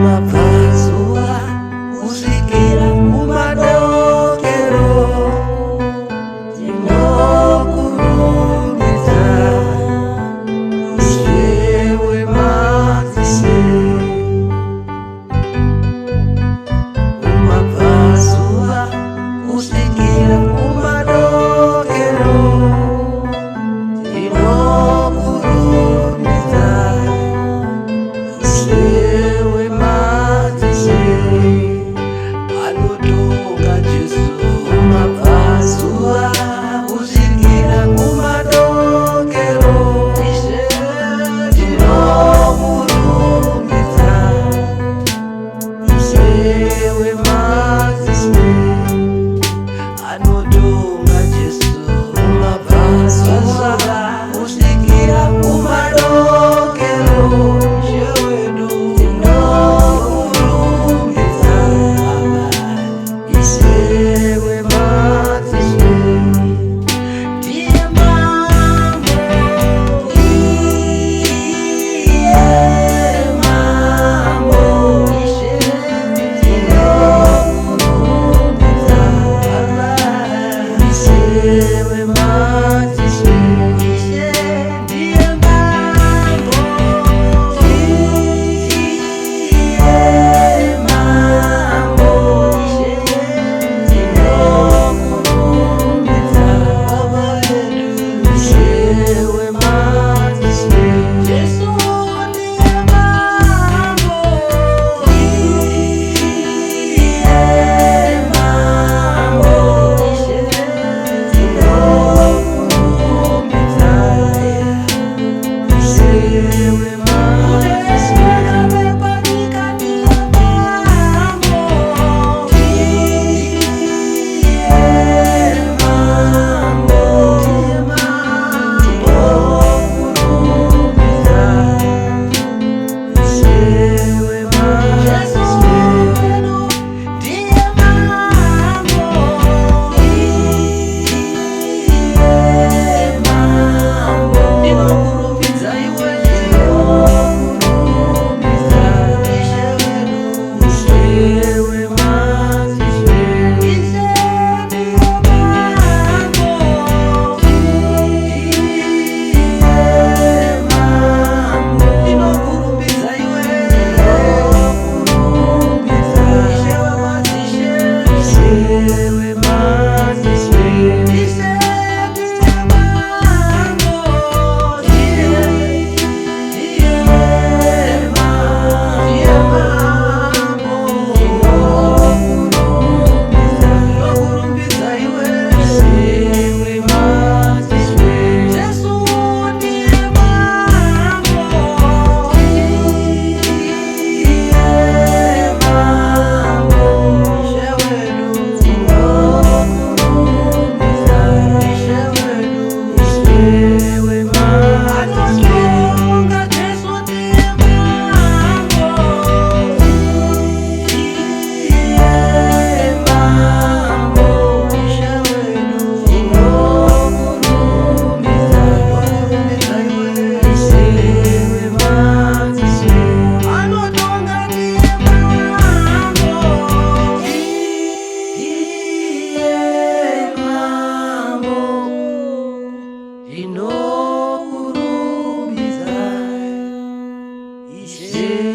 Umapfazua kusikira kumadokero tinokurumidza Ishe wemadzishe. Umapfazua kusikira kumadokero tinokurumidza Ishe wemadzishe. Anotonga Jesu. Umapfazua kusikira kumadokero Ishe tinokurumidza Ishe wemadzishe. Anotonga Jesu. Umapfazua kusikira kumadokero Ishe wedu tinokurumidza Ishe wemadzishe. Ndiye mambo, iye mambo, Ishe tinokurumidza Ishe wemadzishe. Ishe ndiye mambo, iye mambo, Ishe tinokurumidza Ishe wemadzishe. Jesu ndiye mambo, iye mambo, Ishe tinokurumidza Ishe wemadzishe. Amepanyika ndiye mambo, iye mambo, tinokurumidza Ishe wemadzishe. Ndiye mambo, iye mambo, tinokurumidza iwe, tinokurumidza Ishe wedu, Ishe wemadzishe. Ishe ndiye mambo, iye mambo, tinokurumidza iwe, tinokurumidza Ishe wemadzishe. Ishe wemadzishe. Ishe ndiye mambo, iye mambo, tinokurumidza iwe, Ishe wemadzishe. Jesu ndiye mambo, iye mambo, Ishe wedu tinokurumidza Ishe wedu, Ishe wemadzishe. Anotonga Jesu ndiye mambo, iye mambo, Ishe wedu tinokurumidza iwe, Ishe wemadzishe. Anotonga ndiye mambo, iye mambo, tinokurumidza Ishe